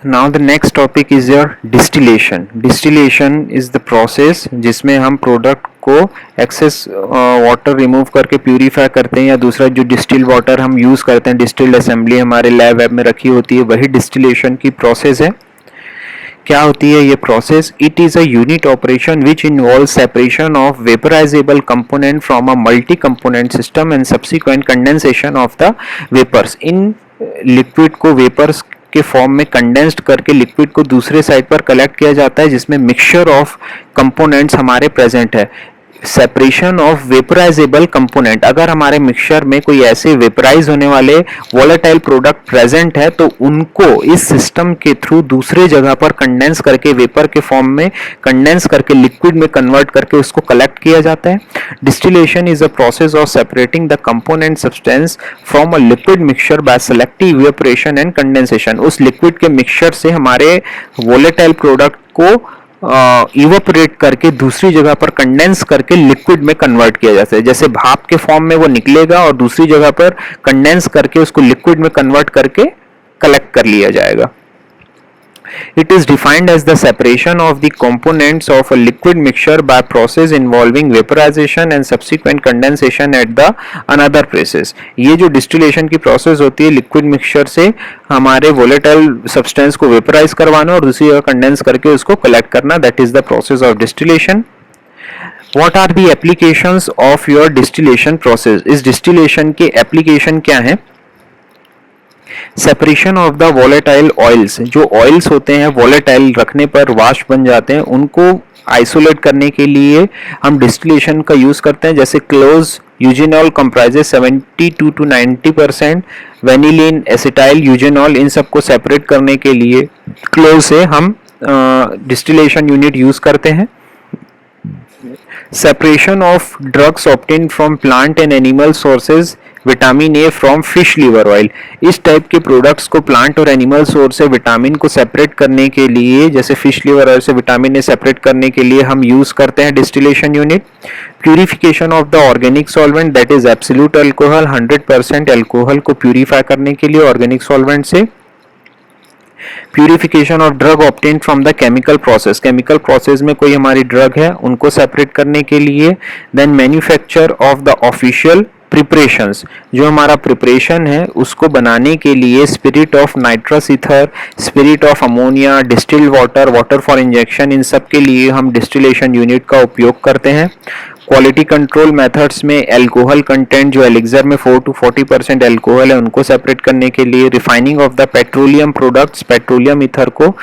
Now the next topic is your distillation. Distillation is the process जिसमें हम product को excess water remove करके purify करते हैं, या दूसरा जो डिस्टिल वाटर हम यूज़ करते हैं, डिस्टिल्ड असेंबली हमारे लैब वेब में रखी होती है, वही डिस्टिलेशन की प्रोसेस है। क्या होती है ये process? It is a unit operation which involve separation of vaporisable component from a multi component system and subsequent condensation of the vapours. इन लिक्विड को वेपर्स के फॉर्म में कंडेंस्ड करके लिक्विड को दूसरे साइड पर कलेक्ट किया जाता है, जिसमें मिक्सचर ऑफ कंपोनेंट्स हमारे प्रेजेंट है। सेपरेशन ऑफ वेपराइजेबल कंपोनेंट, अगर हमारे मिक्सचर में कोई ऐसे वेपराइज होने वाले वोलेटाइल प्रोडक्ट प्रेजेंट है तो उनको इस सिस्टम के थ्रू दूसरे जगह पर कंडेंस करके वेपर के फॉर्म में कंडेंस करके लिक्विड में कन्वर्ट करके उसको कलेक्ट किया जाता है। Distillation is a process of separating the component substance from a liquid mixture by selective evaporation and condensation. उस लिक्विड के मिक्सचर से हमारे वोलेटाइल प्रोडक्ट को इवेपोरेट करके दूसरी जगह पर कंडेंस करके लिक्विड में कन्वर्ट किया जाता है। जैसे भाप के फॉर्म में वो निकलेगा और दूसरी जगह पर कंडेंस करके उसको लिक्विड में कन्वर्ट करके कलेक्ट कर लिया जाएगा। It is defined as the separation of the components of a liquid mixture by process involving vaporization and subsequent condensation at the another process। ये जो distillation की process होती है liquid mixture से हमारे volatile substance को vaporize करवाना और दूसरी जगह condense करके उसको collect करना, that is the process of distillation। What are the applications of your distillation process? इस distillation के application क्या है? Separation of the volatile oils, जो ऑयल्स होते हैं वोलेटाइल रखने पर वाष्प बन जाते हैं, उनको आइसोलेट करने के लिए हम डिस्टिलेशन का यूज करते हैं। जैसे cloves eugenol comprises 72 to 90%, vanillin, acetyl eugenol, इन सबको सेपरेट करने के लिए क्लोज से हम डिस्टिलेशन यूनिट यूज करते हैं। Separation of drugs obtained from plant and animal sources, vitamin A from fish liver oil. इस टाइप के प्रोडक्ट्स को प्लांट और एनिमल सोर्स से विटामिन को सेपरेट करने के लिए, जैसे फिश लीवर ऑयल से विटामिन ए सेपरेट करने के लिए हम यूज करते हैं distillation unit. Purification of the organic solvent, that is absolute alcohol, 100% alcohol को प्यूरिफाई करने के लिए ऑर्गेनिक सॉल्वेंट से। Purification of drug obtained from the chemical process, chemical process में कोई हमारी ड्रग है उनको सेपरेट करने के लिए। Then manufacture of the official preparations, जो हमारा प्रिपरेशन है उसको बनाने के लिए spirit of nitrous ether, spirit of ammonia, distilled water, water for injection, इन सब के लिए हम डिस्टिलेशन यूनिट का उपयोग करते हैं। क्वालिटी कंट्रोल मेथड्स में एल्कोहल कंटेंट, जो एलिक्सर में 4 to 40% एल्कोहल है, उनको सेपरेट करने के लिए। Refining of the petroleum products, petroleum ether को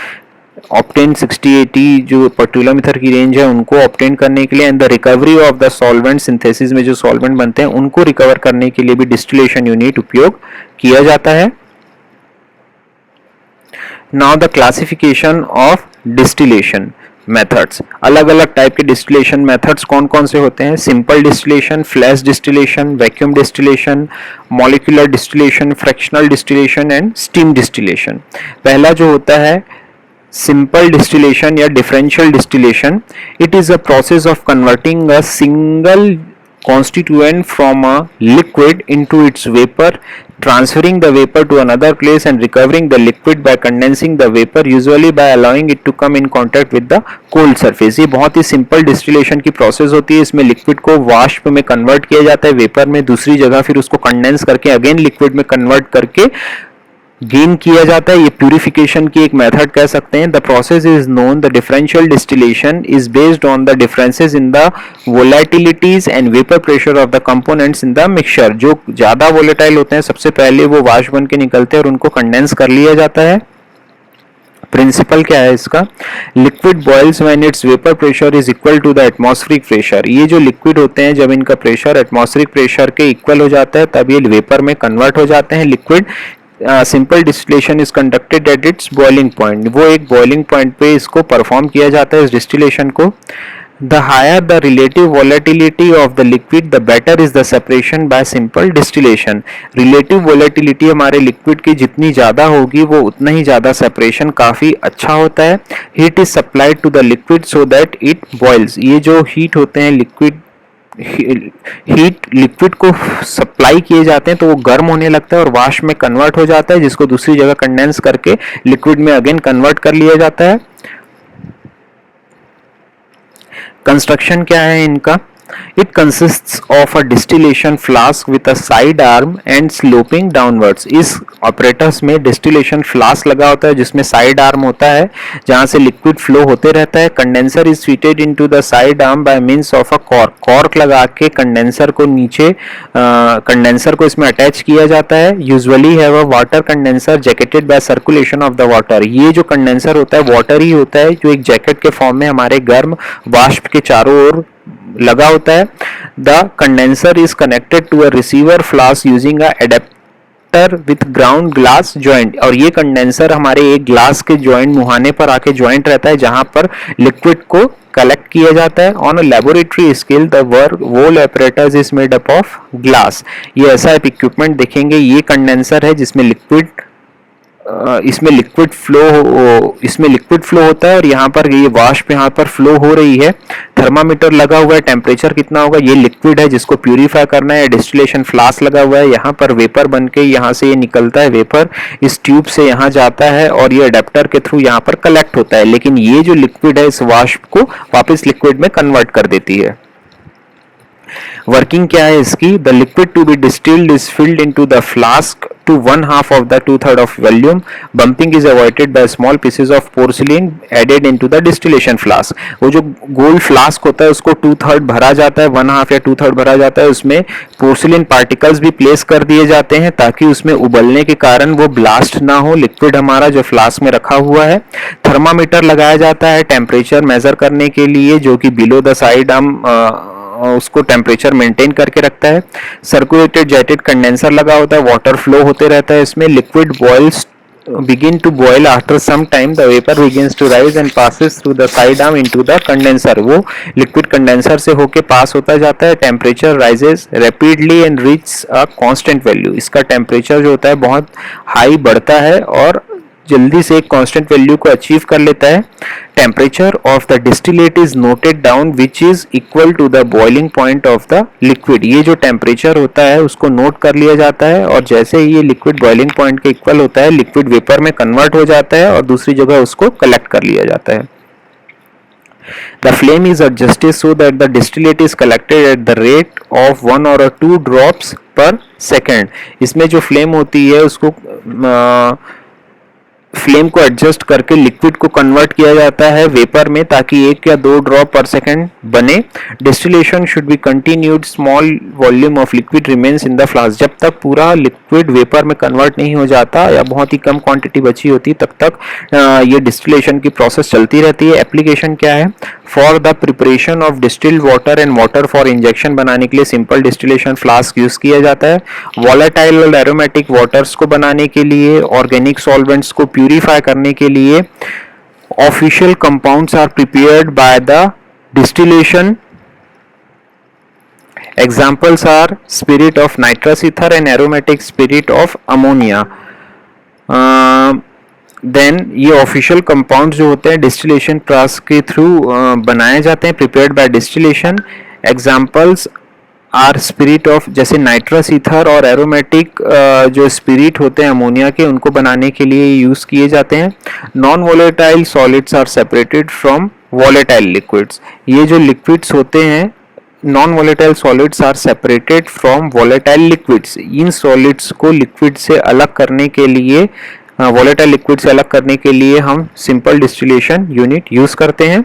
ऑब्टेन 60-80 जो पेट्रोलियम ईथर की रेंज है उनको ऑब्टेन करने के लिए। And the recovery of the solvent, synthesis में जो सॉल्वेंट बनते हैं उनको रिकवर करने के लिए भी डिस्टिलेशन यूनिट उपयोग किया जाता है। Now the classification of distillation methods, अलग अलग टाइप के डिस्टिलेशन मेथड्स कौन कौन से होते हैं? Simple distillation, flash distillation, vacuum distillation, molecular distillation, fractional distillation and steam distillation. पहला जो होता है सिंपल डिस्टिलेशन या differential distillation, it is a process of converting a single constituent from a liquid into its vapor, transferring the vapor to another place and recovering the liquid by condensing the vapor, usually by allowing it to come in contact with the cold surface। ये बहुत ही simple distillation की process होती है। इसमें liquid को वाष्प में convert किया जाता है वेपर में, दूसरी जगह फिर उसको कंडेंस करके अगेन लिक्विड में कन्वर्ट करके गेन किया जाता है। ये प्यूरिफिकेशन की एक मेथड कह सकते हैं। The process is known, the differential distillation is based on the differences in the volatilities and vapour pressure of the components in the mixture. जो ज्यादा वोलेटाइल होते हैं सबसे पहले वो वाष्प बन के निकलते हैं और उनको कंडेंस कर लिया जाता है। प्रिंसिपल क्या है इसका? Liquid boils when its vapour pressure is equal to the atmospheric pressure. ये जो लिक्विड होते हैं जब इनका प्रेशर एटमॉस्फेरिक प्रेशर के इक्वल हो जाता है तब ये वेपर में कन्वर्ट हो जाते हैं liquid. Simple distillation is conducted at its boiling point, वो एक बॉइलिंग पॉइंट पे इसको परफॉर्म किया जाता है इस डिस्टिलेशन को। The higher the relative volatility of the liquid the better is the separation by simple distillation. Relative volatility हमारे लिक्विड की जितनी ज्यादा होगी वो उतना ही ज्यादा सेपरेशन काफी अच्छा होता है। Heat is supplied to the liquid so that it boils, ये जो हीट होते हैं लिक्विड हीट लिक्विड को सप्लाई किए जाते हैं तो वो गर्म होने लगता है और वाष्प में कन्वर्ट हो जाता है, जिसको दूसरी जगह कंडेंस करके लिक्विड में अगेन कन्वर्ट कर लिया जाता है। कंस्ट्रक्शन क्या है इनका? It consists of a distillation flask with a side arm and sloping downwards. इस ऑपरेटर्स में डिस्टिलेशन फ्लास्क लगा होता है जिसमें साइड आर्म होता है जहां से लिक्विड फ्लो होते रहता है। Condenser is fitted into the side arm by means of a cork. Cork लगा के कंडेंसर को नीचे कंडेंसर को इसमें अटैच किया जाता है। Usually have a water condenser jacketed by circulation of the water. ये जो कंडेंसर होता है वाटर ही होता है जो एक जैकेट के फॉर्म में हमारे गर्म वाष्प के चारों ओर लगा होता है। The condenser is connected to a receiver flask using a adaptor with ground glass joint. और ये कंडेंसर हमारे एक ग्लास के जॉइंट मुहाने पर आके जॉइंट रहता है जहां पर लिक्विड को कलेक्ट किया जाता है। On a laboratory scale the whole apparatus is made up of glass. ये ऐसा एक इक्विपमेंट देखेंगे, ये कंडेंसर है जिसमें इसमें लिक्विड फ्लो होता है और यहाँ पर ये वाष्प यहाँ पर फ्लो हो रही है। थर्मामीटर लगा हुआ है, टेम्परेचर कितना होगा, ये लिक्विड है जिसको प्यूरिफाई करना है। डिस्टिलेशन फ्लास्क लगा हुआ है, यहाँ पर वेपर बन के यहाँ से ये निकलता है, वेपर इस ट्यूब से यहाँ जाता है और ये अडेप्टर के थ्रू यहाँ पर कलेक्ट होता है। लेकिन ये जो लिक्विड है इस वाष्प को वापस लिक्विड में कन्वर्ट कर देती है। वर्किंग क्या है इसकी? The liquid to be distilled is filled into the flask to 1/2 of the 2/3 of volume. Bumping is avoided by small pieces of porcelain added into the distillation flask. वो जो गोल flask होता है उसको 2/3 भरा जाता है, 1/2 या 2/3 भरा जाता है, उसमें पोर्सिलिन पार्टिकल्स भी प्लेस कर दिए जाते हैं ताकि उसमें उबलने के कारण वो ब्लास्ट ना हो लिक्विड हमारा जो फ्लास्क में रखा हुआ है। थर्मामीटर लगाया जाता है टेम्परेचर मेजर करने के लिए जो कि बिलो द साइड हम उसको टेम्परेचर मेंटेन करके रखता है। सर्कुलेटेड जेटेड कंडेंसर लगा होता है, वाटर फ्लो होते रहता है इसमें। Liquid boils begin to boil after some time the vapor begins to rise and passes through the side arm into the condenser. वो लिक्विड कंडेंसर से होके पास होता जाता है। Temperature rises rapidly and reach a constant value. इसका temperature जो होता है बहुत हाई बढ़ता है और जल्दी से एक कांस्टेंट वैल्यू को अचीव कर लेता है। Temperature of the distillate is noted down which is equal to the boiling point of the liquid. ये जो टेम्परेचर होता है उसको नोट कर लिया जाता है और जैसे ही ये लिक्विड बॉइलिंग पॉइंट के इक्वल होता है लिक्विड वेपर में कन्वर्ट हो जाता है और दूसरी जगह उसको कलेक्ट कर लिया जाता है। The flame is adjusted so that the distillate is collected at the rate of 1 or 2 drops per second. इसमें जो फ्लेम होती है उसको फ्लेम को एडजस्ट करके लिक्विड को कन्वर्ट किया जाता है वेपर में ताकि 1 या 2 ड्रॉप पर सेकंड बने। Distillation should be continued, small volume of liquid remains in the flask. जब तक पूरा लिक्विड वेपर में कन्वर्ट नहीं हो जाता या बहुत ही कम क्वांटिटी बची होती तब तक ये डिस्टिलेशन की प्रोसेस चलती रहती है। एप्लीकेशन क्या है? For the preparation of distilled water and water for injection बनाने के लिए सिंपल डिस्टिलेशन फ्लास्क यूज किया जाता है। वॉलेटाइल और एरोमेटिक वाटर्स को बनाने के लिए, ऑर्गेनिक सॉल्वेंट्स को प्यूरिफाई करने के लिए official compounds are prepared by the distillation. Examples are spirit of nitrous ether and aromatic spirit of ammonia. Then ये ऑफिशियल कंपाउंड जो होते हैं डिस्टिलेशन प्रोसेस के थ्रू बनाए जाते हैं, prepared by distillation. Examples are spirit of, जैसे nitrous ether और एरोमेटिक जो स्पिरिट होते हैं अमोनिया के, उनको बनाने के लिए यूज किए जाते हैं। Non volatile solids are separated from volatile liquids. ये जो लिक्विड्स होते हैं non volatile solids are separated from volatile liquids. इन सॉलिड्स को लिक्विड से अलग करने के लिए, वॉलेटाइल लिक्विड से अलग करने के लिए हम सिंपल डिस्टिलेशन यूनिट यूज करते हैं।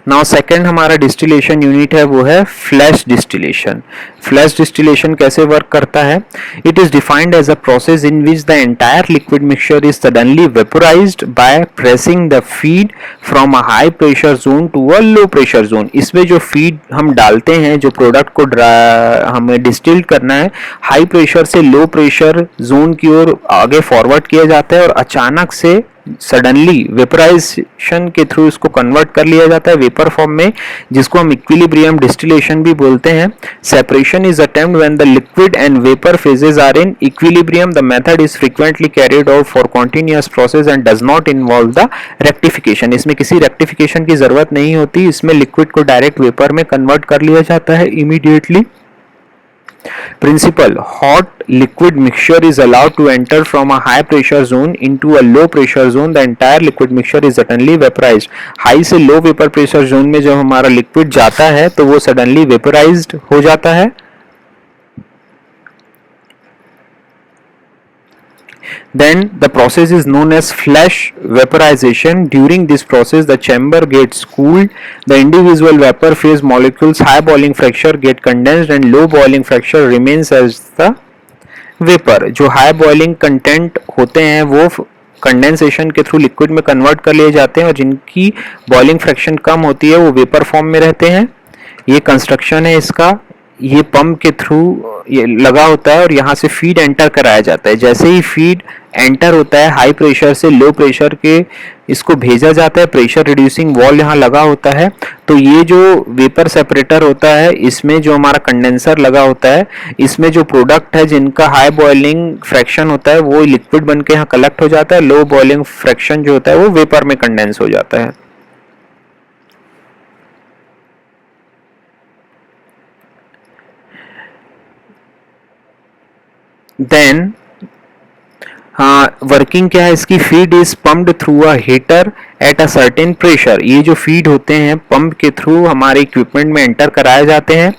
नाउ सेकंड हमारा डिस्टिलेशन यूनिट है वो है फ्लैश डिस्टिलेशन। फ्लैश डिस्टिलेशन कैसे वर्क करता है? It is defined as a process in which the entire liquid mixture is suddenly vaporised by pressing the feed from a high pressure zone to a low pressure zone. इसमें जो feed हम डालते हैं, जो product को हमें distilled करना है, हाई प्रेशर से लो प्रेशर जोन की ओर आगे फॉरवर्ड किया जाता है और अचानक से सडनली वेपराइजेशन के थ्रू इसको कन्वर्ट कर लिया जाता है वेपर फॉर्म में, जिसको हम इक्विलिब्रियम डिस्टिलेशन भी बोलते हैं. Separation is attempt when the liquid and vapour phases are in equilibrium. The method is frequently carried out for continuous process and does not involve the rectification. इसमें किसी rectification की जरूरत नहीं होती, इसमें लिक्विड को डायरेक्ट वेपर में convert कर लिया जाता है immediately. Principle: hot liquid mixture is allowed to enter from a high pressure zone into a low pressure zone. The entire liquid mixture is suddenly vaporized. High से low vapor pressure zone में जब हमारा liquid जाता है तो वो suddenly vaporized हो जाता है. Then the process is known as flash vaporization. During this process, the chamber gets cooled. The individual vapor phase molecules high boiling pressure get condensed and low boiling pressure remains as the vapor. जो high boiling content होते हैं वो condensation के through liquid में convert कर लिए जाते हैं और जिनकी बॉइलिंग फ्रैक्शन कम होती है वो वेपर फॉर्म में रहते हैं. ये कंस्ट्रक्शन है इसका. ये पंप के थ्रू ये लगा होता है और यहाँ से फीड एंटर कराया जाता है. जैसे ही फीड एंटर होता है हाई प्रेशर से लो प्रेशर के इसको भेजा जाता है. प्रेशर रिड्यूसिंग वॉल यहाँ लगा होता है. तो ये जो वेपर सेपरेटर होता है इसमें जो हमारा कंडेंसर लगा होता है इसमें जो प्रोडक्ट है जिनका हाई बॉइलिंग फ्रैक्शन होता है वो लिक्विड बन के यहाँ कलेक्ट हो जाता है. लो बॉइलिंग फ्रैक्शन जो होता है वो वेपर में कंडेंस हो जाता है. देन वर्किंग क्या है इसकी? Feed is pumped through a heater at a certain pressure. ये जो फीड होते हैं पंप के थ्रू हमारे इक्विपमेंट में एंटर कराए जाते हैं.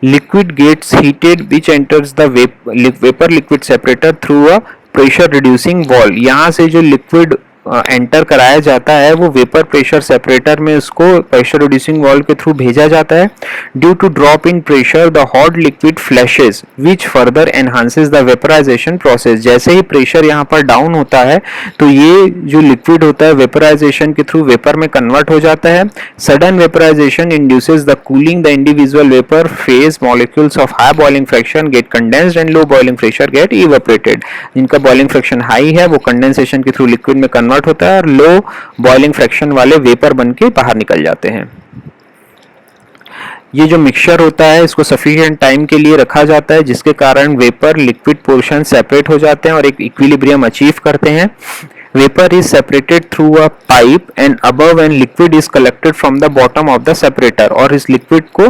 Liquid gets heated which enters the vapour liquid separator through a pressure reducing valve. यहाँ से जो लिक्विड एंटर कराया जाता है वो वेपर प्रेशर सेपरेटर में उसको प्रेशर रिड्यूसिंग वॉल के थ्रू भेजा जाता है. Due to drop in pressure the hot liquid flashes which further enhances the vaporisation process. जैसे ही प्रेशर यहाँ पर डाउन होता है तो ये जो लिक्विड होता है वेपराइजेशन के थ्रू वेपर में कन्वर्ट हो जाता है. Sudden vaporisation induces the cooling. The individual vapour phase molecules of high boiling fraction get condensed and low boiling pressure get evaporated. जिनका बॉइलिंग फ्रैक्शन हाई है वो कंडेंसेशन के थ्रू लिक्विड में convert होता है और लो बॉइलिंग फ्रैक्शन वाले vapour बन के बाहर निकल जाते हैं. ये जो मिक्सचर होता है इसको सफिशिएंट टाइम के लिए रखा जाता है जिसके कारण वेपर लिक्विड पोर्शन सेपरेट हो जाते हैं और एक इक्विलिब्रियम अचीव करते हैं. Vapor is separated through a pipe and above and liquid is collected from the bottom of the separator. और इस लिक्विड को